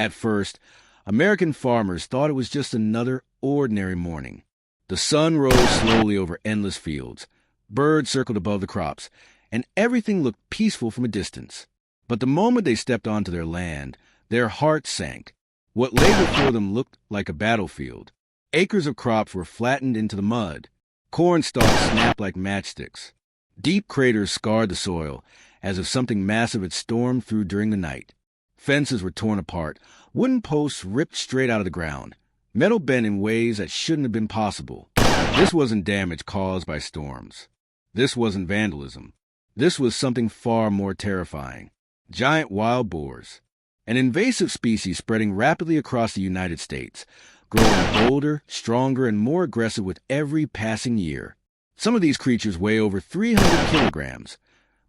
At first, American farmers thought it was just another ordinary morning. The sun rose slowly over endless fields, birds circled above the crops, and everything looked peaceful from a distance. But the moment they stepped onto their land, their hearts sank. What lay before them looked like a battlefield. Acres of crops were flattened into the mud. Corn stalks snapped like matchsticks. Deep craters scarred the soil, as if something massive had stormed through during the night. Fences were torn apart, wooden posts ripped straight out of the ground, metal bent in ways that shouldn't have been possible. This wasn't damage caused by storms. This wasn't vandalism. This was something far more terrifying. Giant wild boars, an invasive species spreading rapidly across the United States, growing bolder, stronger, and more aggressive with every passing year. Some of these creatures weigh over 300 kilograms,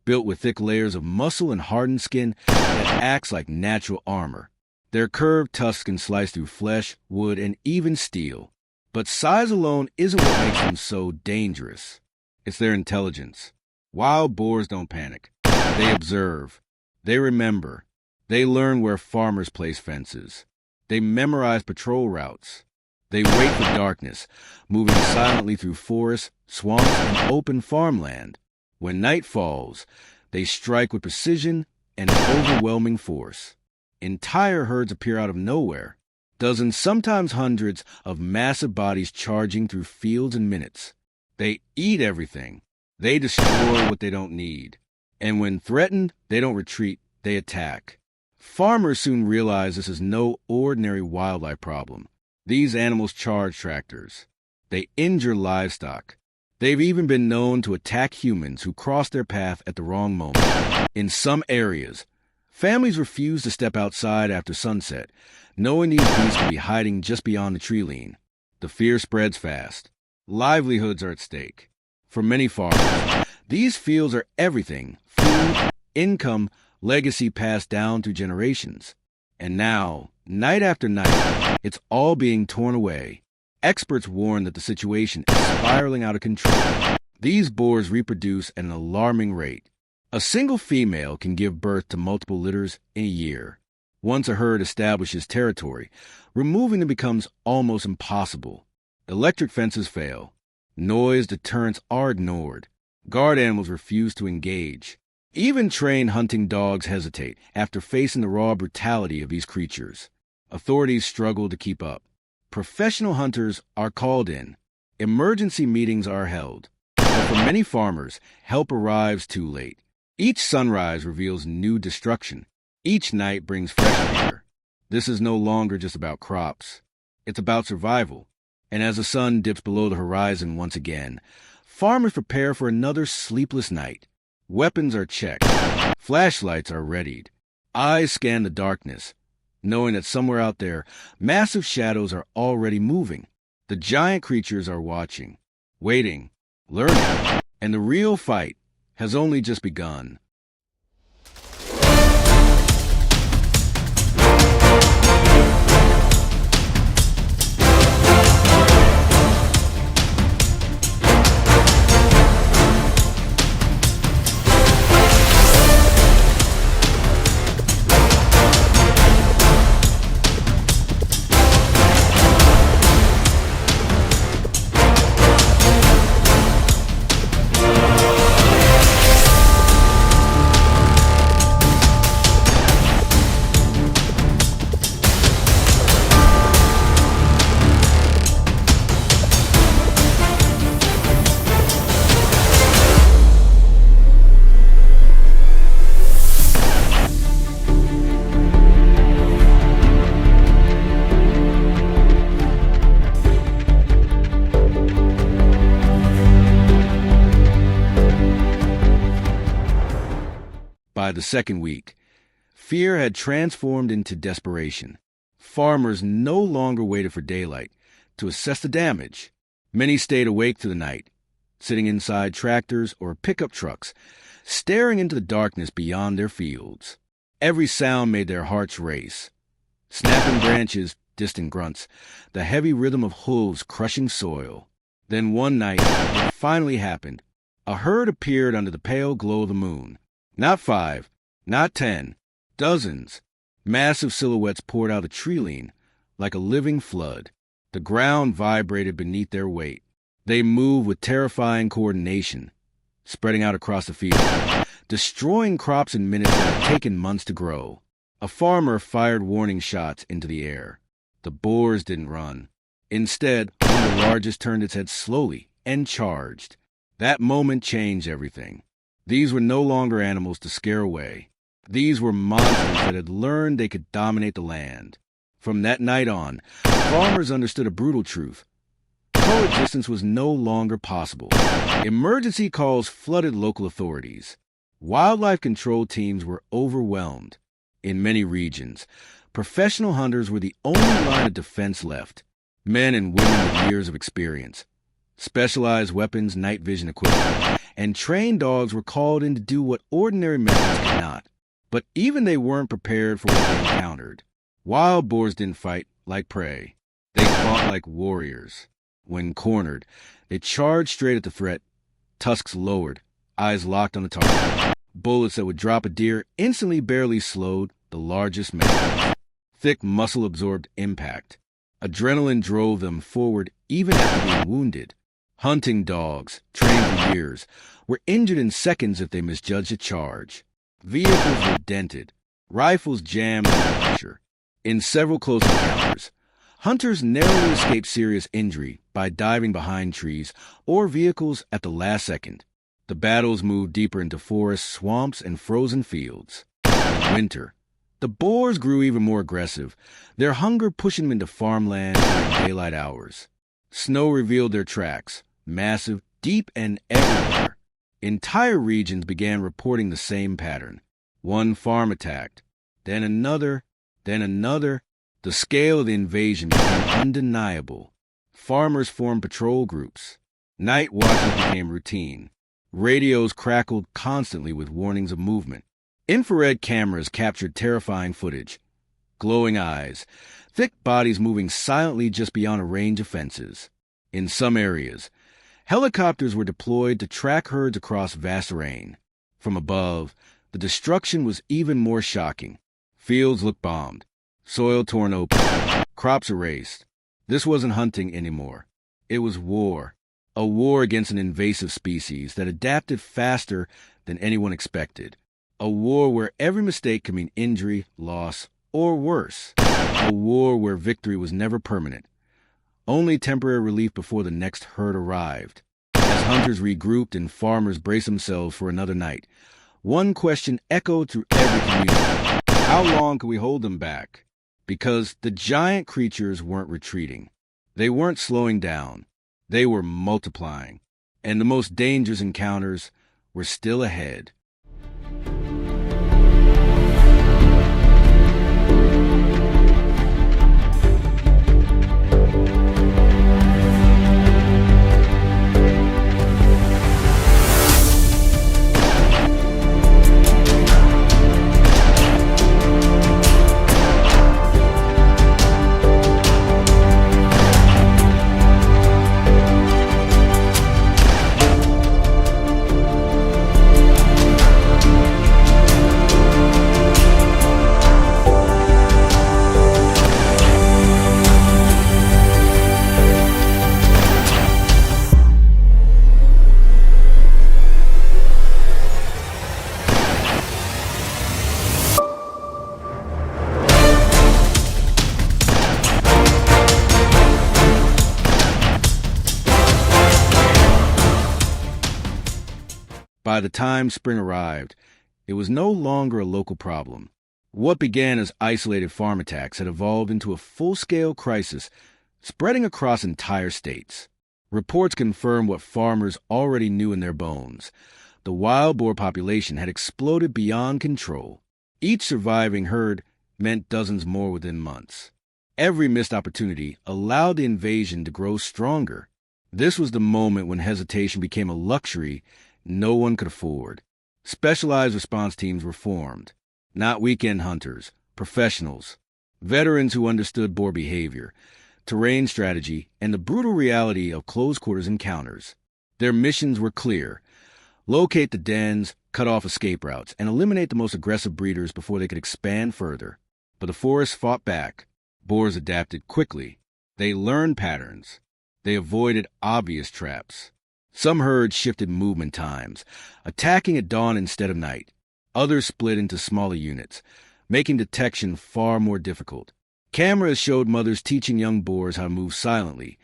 built with thick layers of muscle and hardened skin that acts like natural armor. Their curved tusks can slice through flesh, wood, and even steel. But size alone isn't what makes them so dangerous. It's their intelligence. Wild boars don't panic. They observe. They remember. They learn where farmers place fences. They memorize patrol routes. They wait for darkness, moving silently through forests, swamps, and open farmland. When night falls, they strike with precision and overwhelming force. Entire herds appear out of nowhere, dozens, sometimes hundreds, of massive bodies charging through fields in minutes. They eat everything. They destroy what they don't need. And when threatened, they don't retreat, they attack. Farmers soon realize this is no ordinary wildlife problem. These animals charge tractors. They injure livestock. They've even been known to attack humans who cross their path at the wrong moment. In some areas, families refuse to step outside after sunset, knowing these beasts could be hiding just beyond the tree line. The fear spreads fast. Livelihoods are at stake. For many farmers, these fields are everything: food, income, legacy passed down through generations. And now, night after night, it's all being torn away. Experts warn that the situation is spiraling out of control. These boars reproduce at an alarming rate. A single female can give birth to multiple litters in a year. Once a herd establishes territory, removing them becomes almost impossible. Electric fences fail. Noise deterrents are ignored. Guard animals refuse to engage. Even trained hunting dogs hesitate after facing the raw brutality of these creatures. Authorities struggle to keep up. Professional hunters are called in. Emergency meetings are held. But for many farmers, help arrives too late. Each sunrise reveals new destruction. Each night brings fresh fear. This is no longer just about crops. It's about survival. And as the sun dips below the horizon once again, farmers prepare for another sleepless night. Weapons are checked. Flashlights are readied. Eyes scan the darkness, knowing that somewhere out there, massive shadows are already moving. The giant creatures are watching, waiting, learning, and the real fight has only just begun. By the second week, fear had transformed into desperation. Farmers no longer waited for daylight to assess the damage. Many stayed awake through the night, sitting inside tractors or pickup trucks, staring into the darkness beyond their fields. Every sound made their hearts race. Snapping branches, distant grunts, the heavy rhythm of hooves crushing soil. Then one night, it finally happened. A herd appeared under the pale glow of the moon. Not 5, not 10, dozens. Massive silhouettes poured out of the tree line like a living flood. The ground vibrated beneath their weight. They moved with terrifying coordination, spreading out across the field, destroying crops in minutes that had taken months to grow. A farmer fired warning shots into the air. The boars didn't run. Instead, one of the largest turned its head slowly and charged. That moment changed everything. These were no longer animals to scare away. These were monsters that had learned they could dominate the land. From that night on, farmers understood a brutal truth. Coexistence was no longer possible. Emergency calls flooded local authorities. Wildlife control teams were overwhelmed. In many regions, professional hunters were the only line of defense left. Men and women with years of experience, specialized weapons, night vision equipment, and trained dogs were called in to do what ordinary methods could not. But even they weren't prepared for what they encountered. Wild boars didn't fight like prey. They fought like warriors. When cornered, they charged straight at the threat, tusks lowered, eyes locked on the target. Bullets that would drop a deer instantly barely slowed the largest mammoths. Thick muscle-absorbed impact. Adrenaline drove them forward even after being wounded. Hunting dogs, trained for years, were injured in seconds if they misjudged a charge. Vehicles were dented, rifles jammed under pressure. In several close encounters, hunters narrowly escaped serious injury by diving behind trees or vehicles at the last second. The battles moved deeper into forests, swamps, and frozen fields. In winter, the boars grew even more aggressive, their hunger pushing them into farmland during daylight hours. Snow revealed their tracks, massive, deep, and everywhere. Entire regions began reporting the same pattern. One farm attacked, then another, then another. The scale of the invasion became undeniable. Farmers formed patrol groups. Night watches became routine. Radios crackled constantly with warnings of movement. Infrared cameras captured terrifying footage. Glowing eyes, thick bodies moving silently just beyond a range of fences. In some areas, helicopters were deployed to track herds across vast terrain. From above, the destruction was even more shocking. Fields looked bombed, soil torn open, crops erased. This wasn't hunting anymore. It was war. A war against an invasive species that adapted faster than anyone expected. A war where every mistake could mean injury, loss, or worse. A war where victory was never permanent. Only temporary relief before the next herd arrived. As hunters regrouped and farmers braced themselves for another night, one question echoed through every community. How long could we hold them back? Because the giant creatures weren't retreating. They weren't slowing down. They were multiplying. And the most dangerous encounters were still ahead. By the time spring arrived, it was no longer a local problem. What began as isolated farm attacks had evolved into a full-scale crisis spreading across entire states. Reports confirmed what farmers already knew in their bones. The wild boar population had exploded beyond control. Each surviving herd meant dozens more within months. Every missed opportunity allowed the invasion to grow stronger. This was the moment when hesitation became a luxury no one could afford. Specialized response teams were formed. Not weekend hunters, professionals, veterans who understood boar behavior, terrain strategy, and the brutal reality of close-quarters encounters. Their missions were clear. Locate the dens, cut off escape routes, and eliminate the most aggressive breeders before they could expand further. But the forest fought back. Boars adapted quickly. They learned patterns. They avoided obvious traps. Some herds shifted movement times, attacking at dawn instead of night. Others split into smaller units, making detection far more difficult. Cameras showed mothers teaching young boars how to move silently,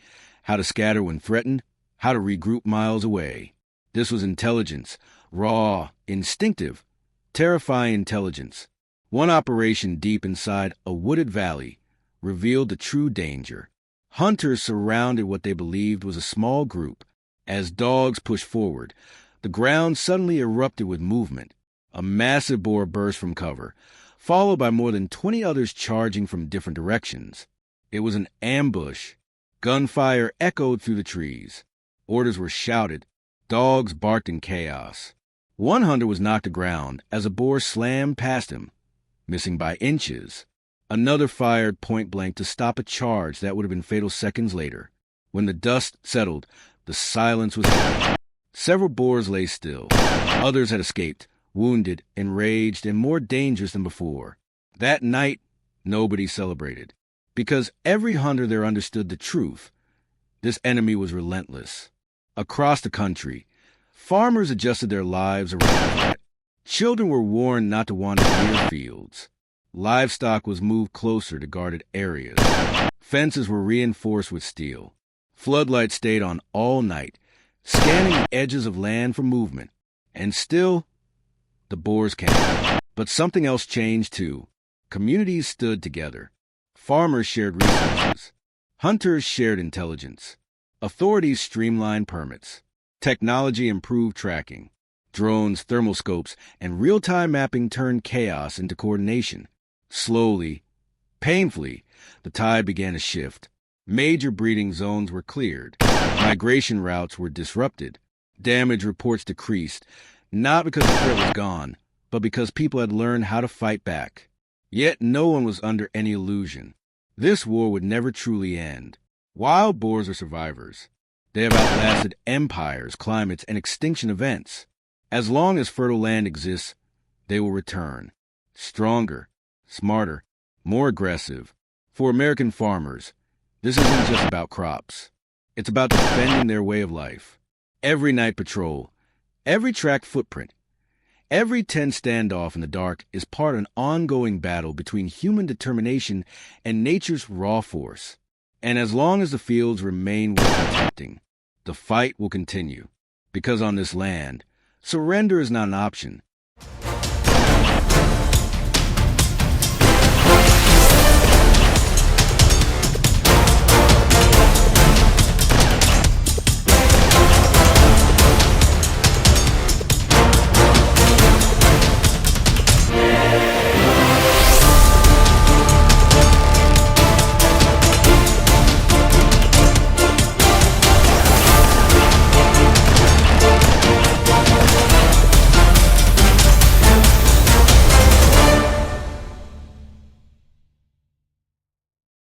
how to scatter when threatened, how to regroup miles away. This was intelligence, raw, instinctive, terrifying intelligence. One operation deep inside a wooded valley revealed the true danger. Hunters surrounded what they believed was a small group. As dogs pushed forward, the ground suddenly erupted with movement. A massive boar burst from cover, followed by more than 20 others charging from different directions. It was an ambush. Gunfire echoed through the trees. Orders were shouted. Dogs barked in chaos. One hunter was knocked to ground as a boar slammed past him, missing by inches. Another fired point-blank to stop a charge that would have been fatal seconds later. When the dust settled, the silence was heavy. Several boars lay still. Others had escaped, wounded, enraged, and more dangerous than before. That night, nobody celebrated, because every hunter there understood the truth. This enemy was relentless. Across the country, farmers adjusted their lives around the threat. Children were warned not to wander near fields. Livestock was moved closer to guarded areas. Fences were reinforced with steel. Floodlights stayed on all night, scanning the edges of land for movement. And still, the boars came. But something else changed too. Communities stood together. Farmers shared resources. Hunters shared intelligence. Authorities streamlined permits. Technology improved tracking. Drones, thermoscopes, and real-time mapping turned chaos into coordination. Slowly, painfully, the tide began to shift. Major breeding zones were cleared. Migration routes were disrupted. Damage reports decreased, not because the threat was gone, but because people had learned how to fight back. Yet no one was under any illusion. This war would never truly end. Wild boars are survivors. They have outlasted empires, climates, and extinction events. As long as fertile land exists, they will return. Stronger, smarter, more aggressive. For American farmers, this isn't just about crops. It's about defending their way of life. Every night patrol, every tracked footprint, every tent standoff in the dark is part of an ongoing battle between human determination and nature's raw force. And as long as the fields remain worth protecting, the fight will continue. Because on this land, surrender is not an option.